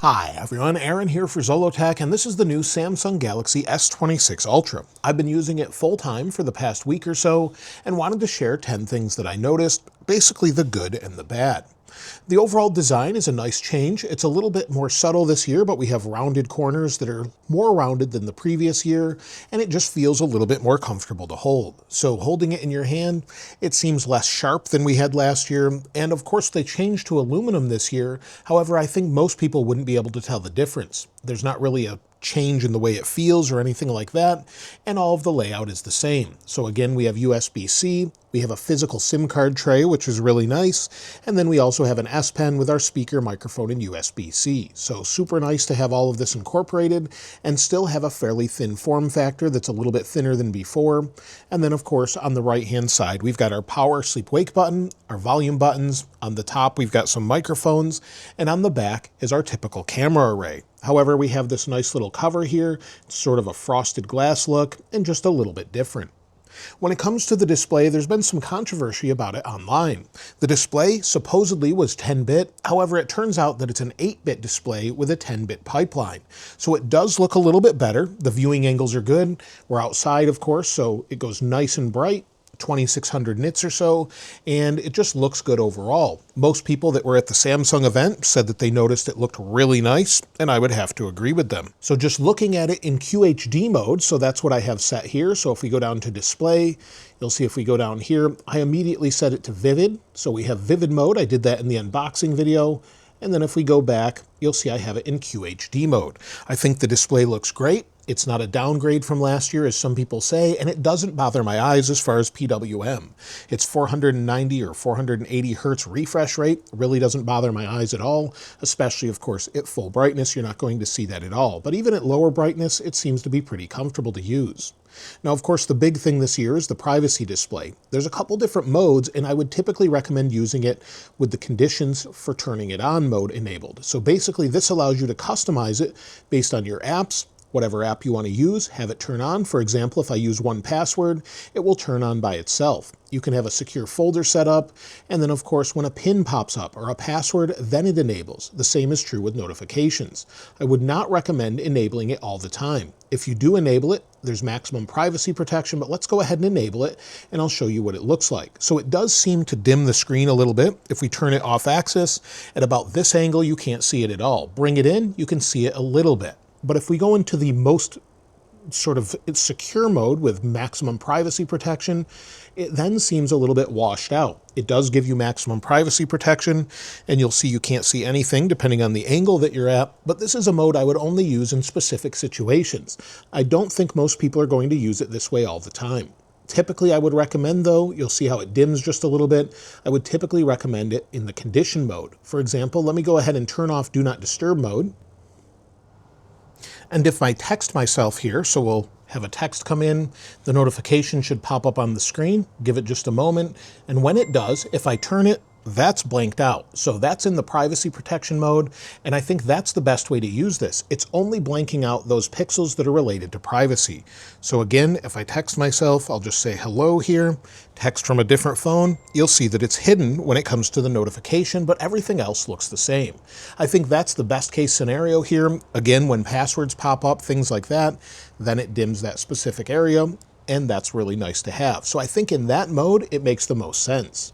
Hi everyone, Aaron here for Zollotech, and this is the new Samsung Galaxy S26 Ultra. I've been using it full-time for the past week or so, and wanted to share 10 things that I noticed, basically the good and the bad. The overall design is a nice change. It's a little bit more subtle this year, but we have rounded corners that are more rounded than the previous year, and it just feels a little bit more comfortable to hold. So holding it in your hand, it seems less sharp than we had last year, and of course they changed to aluminum this year. However, I think most people wouldn't be able to tell the difference. There's not really a change in the way it feels or anything like that, and all of the layout is the same. So again, we have USB-C, we have a physical SIM card tray, which is really nice, and then we also have an S Pen with our speaker, microphone, and USB-C. So super nice to have all of this incorporated and still have a fairly thin form factor that's a little bit thinner than before. And then of course on the right hand side, we've got our power sleep wake button, our volume buttons. On the top, we've got some microphones, and on the back is our typical camera array. However, we have this nice little cover here, it's sort of a frosted glass look, and just a little bit different. When it comes to the display, there's been some controversy about it online. The display supposedly was 10-bit, however, it turns out that it's an 8-bit display with a 10-bit pipeline. So it does look a little bit better. The viewing angles are good. We're outside, of course, so it goes nice and bright. 2,600 nits or so, and it just looks good overall. Most people that were at the Samsung event said that they noticed it looked really nice, and I would have to agree with them. So just looking at it in QHD mode, so that's what I have set here. So if we go down to display, you'll see if we go down here, I immediately set it to vivid. So we have vivid mode. I did that in the unboxing video. And then if we go back, you'll see I have it in QHD mode. I think the display looks great. It's not a downgrade from last year, as some people say, and it doesn't bother my eyes as far as PWM. It's 490 or 480 hertz refresh rate. Really doesn't bother my eyes at all, especially, of course, at full brightness. You're not going to see that at all. But even at lower brightness, it seems to be pretty comfortable to use. Now, of course, the big thing this year is the privacy display. There's a couple different modes, and I would typically recommend using it with the conditions for turning it on mode enabled. So basically, this allows you to customize it based on your apps. Whatever app you want to use, have it turn on. For example, if I use 1Password, it will turn on by itself. You can have a secure folder set up, and then of course when a PIN pops up or a password, then it enables. The same is true with notifications. I would not recommend enabling it all the time. If you do enable it, there's maximum privacy protection, but let's go ahead and enable it, and I'll show you what it looks like. So it does seem to dim the screen a little bit. If we turn it off axis, at about this angle, you can't see it at all. Bring it in, you can see it a little bit. But if we go into the most sort of secure mode with maximum privacy protection, it then seems a little bit washed out. It does give you maximum privacy protection, and you'll see you can't see anything depending on the angle that you're at, but this is a mode I would only use in specific situations. I don't think most people are going to use it this way all the time. Typically, I would recommend, though, you'll see how it dims just a little bit, I would typically recommend it in the condition mode. For example, let me go ahead and turn off Do Not Disturb mode. And if I text myself here, so we'll have a text come in, the notification should pop up on the screen, give it just a moment, and when it does, if I turn it, that's blanked out. So that's in the privacy protection mode, and I think that's the best way to use this. It's only blanking out those pixels that are related to privacy. So again, if I text myself, I'll just say hello here, text from a different phone, you'll see that it's hidden when it comes to the notification, but everything else looks the same. I think that's the best case scenario here. Again, when passwords pop up, things like that, then it dims that specific area, and that's really nice to have. So I think in that mode, it makes the most sense.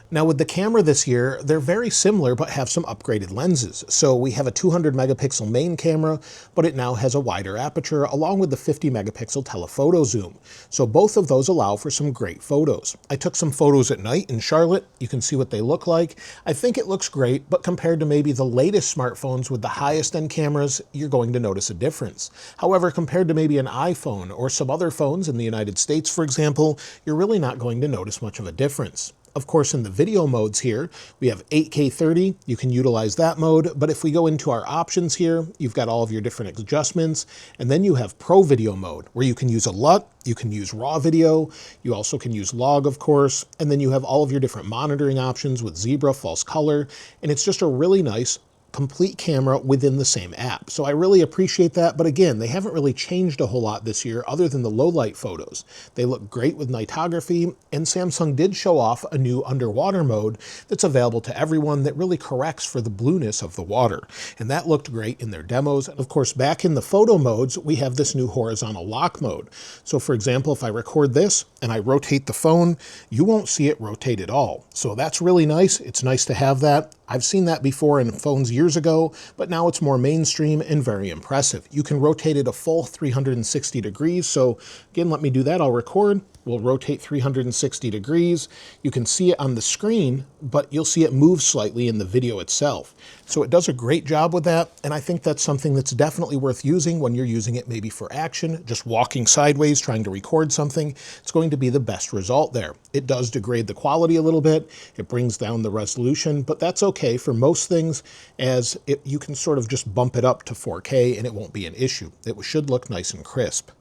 Now with the camera this year, they're very similar but have some upgraded lenses. So we have a 200 megapixel main camera, but it now has a wider aperture along with the 50 megapixel telephoto zoom. So both of those allow for some great photos. I took some photos at night in Charlotte. You can see what they look like. I think it looks great, but compared to maybe the latest smartphones with the highest end cameras, you're going to notice a difference. However, compared to maybe an iPhone or some other phones in the United States, for example, you're really not going to notice much of a difference. Of course, in the video modes here, we have 8K 30, you can utilize that mode, but if we go into our options here, you've got all of your different adjustments, and then you have Pro Video mode, where you can use a LUT, you can use RAW video, you also can use log, of course, and then you have all of your different monitoring options with zebra, false color, and it's just a really nice complete camera within the same app. So I really appreciate that. But again, they haven't really changed a whole lot this year other than the low light photos. They look great with nightography, and Samsung did show off a new underwater mode that's available to everyone that really corrects for the blueness of the water. And that looked great in their demos. And of course, back in the photo modes, we have this new horizontal lock mode. So for example, if I record this and I rotate the phone, you won't see it rotate at all. So that's really nice. It's nice to have that. I've seen that before in phones years ago, but now it's more mainstream and very impressive. You can rotate it a full 360 degrees. So again, let me do that. I'll record. We'll rotate 360 degrees. You can see it on the screen, but you'll see it move slightly in the video itself. So it does a great job with that, and I think that's something that's definitely worth using when you're using it maybe for action, just walking sideways, trying to record something. It's going to be the best result there. It does degrade the quality a little bit. It brings down the resolution, but that's okay for most things, as you can sort of just bump it up to 4K and it won't be an issue. It should look nice and crisp.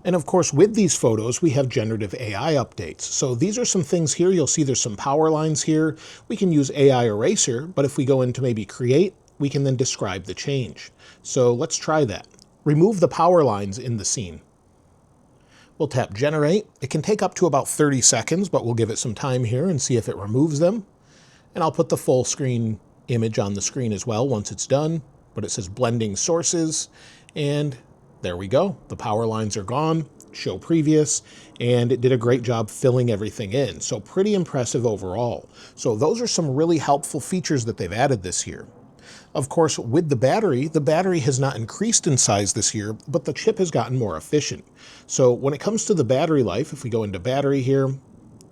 And of course, with these photos, we have generative AI updates. So these are some things here. You'll see there's some power lines here. We can use AI Eraser, but if we go into maybe Create, we can then describe the change. So let's try that. Remove the power lines in the scene. We'll tap Generate. It can take up to about 30 seconds, but we'll give it some time here and see if it removes them. And I'll put the full screen image on the screen as well once it's done. But it says Blending Sources, and there we go. The power lines are gone, show previous, and it did a great job filling everything in. So pretty impressive overall. So those are some really helpful features that they've added this year. Of course, with the battery has not increased in size this year, but the chip has gotten more efficient. So when it comes to the battery life, if we go into battery here,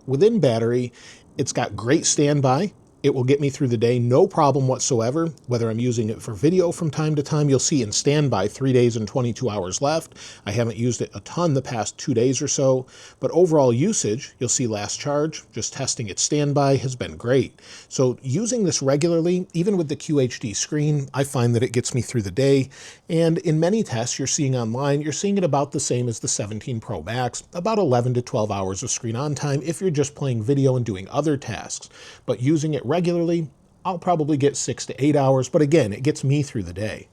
within battery, it's got great standby. It will get me through the day, no problem whatsoever. Whether I'm using it for video from time to time, you'll see in standby 3 days and 22 hours left. I haven't used it a ton the past 2 days or so, but overall usage, you'll see last charge, just testing its standby, has been great. So using this regularly, even with the QHD screen, I find that it gets me through the day. And in many tests you're seeing online, you're seeing it about the same as the 17 Pro Max, about 11 to 12 hours of screen on time if you're just playing video and doing other tasks. But using it regularly, I'll probably get 6 to 8 hours, but again, it gets me through the day.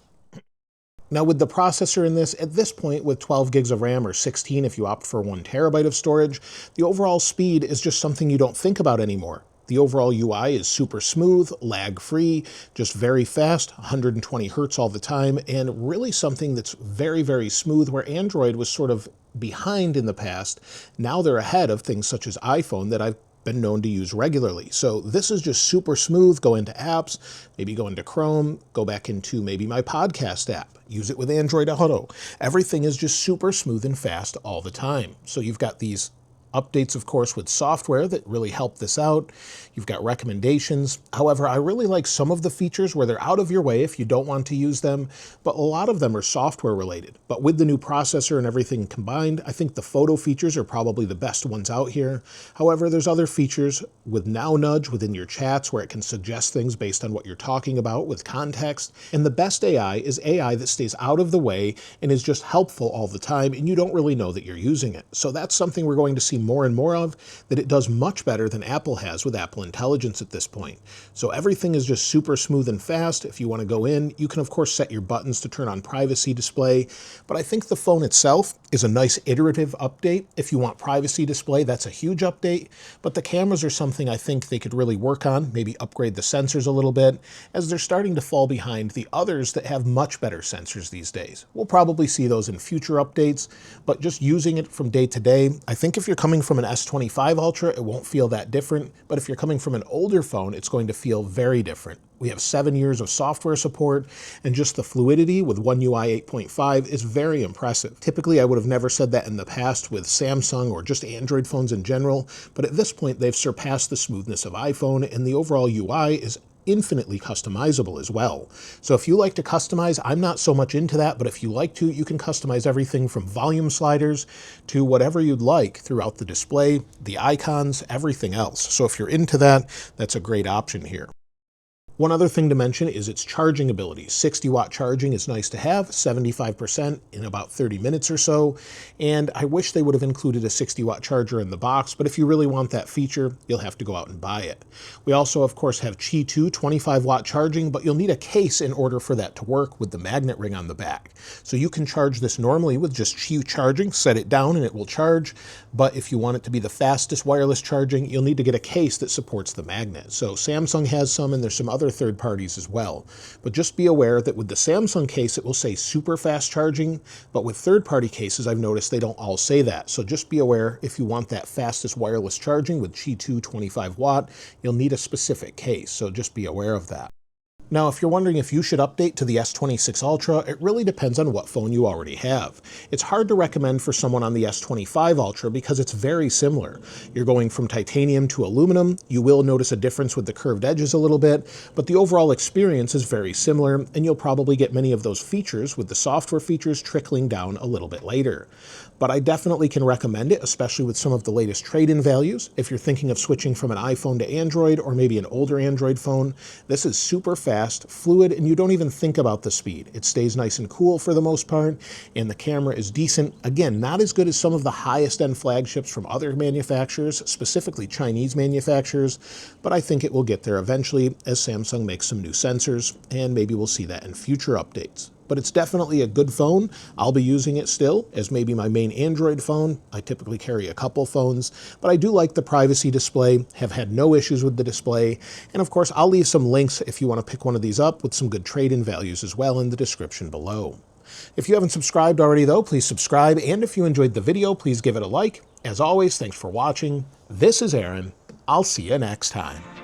Now with the processor in this, at this point with 12 gigs of RAM or 16 if you opt for 1 terabyte of storage, the overall speed is just something you don't think about anymore. The overall UI is super smooth, lag-free, just very fast, 120 Hertz all the time, and really something that's very, very smooth, where Android was sort of behind in the past. Now they're ahead of things such as iPhone that I've been known to use regularly. So this is just super smooth. Go into apps, maybe go into Chrome, go back into maybe my podcast app, use it with Android Auto. Everything is just super smooth and fast all the time. So you've got these updates, of course, with software that really help this out. You've got recommendations. However, I really like some of the features where they're out of your way if you don't want to use them, but a lot of them are software related. But with the new processor and everything combined, I think the photo features are probably the best ones out here. However, there's other features with Now Nudge within your chats where it can suggest things based on what you're talking about with context. And the best AI is AI that stays out of the way and is just helpful all the time, and you don't really know that you're using it. So that's something we're going to see more and more of, that it does much better than Apple has with Apple Intelligence at this point. So everything is just super smooth and fast. If you want to go in, you can of course set your buttons to turn on privacy display, but I think the phone itself is a nice iterative update. If you want privacy display, that's a huge update, but the cameras are something I think they could really work on, maybe upgrade the sensors a little bit, as they're starting to fall behind the others that have much better sensors these days. We'll probably see those in future updates, but just using it from day to day, I think if you're coming from an S25 Ultra, it won't feel that different, but if you're coming from an older phone, it's going to feel very different. We have 7 years of software support, and just the fluidity with OneUI 8.5 is very impressive. Typically, I would have never said that in the past with Samsung or just Android phones in general, but at this point, they've surpassed the smoothness of iPhone, and the overall UI is infinitely customizable as well. So if you like to customize, I'm not so much into that, but if you like to, you can customize everything from volume sliders to whatever you'd like throughout the display, the icons, everything else. So if you're into that, that's a great option here. One other thing to mention is its charging ability. 60-watt charging is nice to have, 75% in about 30 minutes or so, and I wish they would have included a 60-watt charger in the box, but if you really want that feature, you'll have to go out and buy it. We also, of course, have Qi 2 25-watt charging, but you'll need a case in order for that to work with the magnet ring on the back. So you can charge this normally with just Qi charging, set it down and it will charge, but if you want it to be the fastest wireless charging, you'll need to get a case that supports the magnet. So Samsung has some, and there's some other third parties as well. But just be aware that with the Samsung case, it will say super fast charging, but with third-party cases, I've noticed they don't all say that. So just be aware, if you want that fastest wireless charging with Qi 2 25-watt, you'll need a specific case, so just be aware of that. Now, if you're wondering if you should update to the S26 Ultra, it really depends on what phone you already have. It's hard to recommend for someone on the S25 Ultra because it's very similar. You're going from titanium to aluminum. You will notice a difference with the curved edges a little bit, but the overall experience is very similar, and you'll probably get many of those features with the software features trickling down a little bit later. But I definitely can recommend it, especially with some of the latest trade-in values. If you're thinking of switching from an iPhone to Android or maybe an older Android phone, this is super fast, fluid, and you don't even think about the speed. It stays nice and cool for the most part, and the camera is decent. Again, not as good as some of the highest-end flagships from other manufacturers, specifically Chinese manufacturers, but I think it will get there eventually as Samsung makes some new sensors, and maybe we'll see that in future updates. But it's definitely a good phone. I'll be using it still as maybe my main Android phone. I typically carry a couple phones, but I do like the privacy display, have had no issues with the display, and of course I'll leave some links if you want to pick one of these up with some good trade-in values as well in the description below. If you haven't subscribed already though, please subscribe, and if you enjoyed the video, please give it a like. As always, thanks for watching. This is Aaron. I'll see you next time.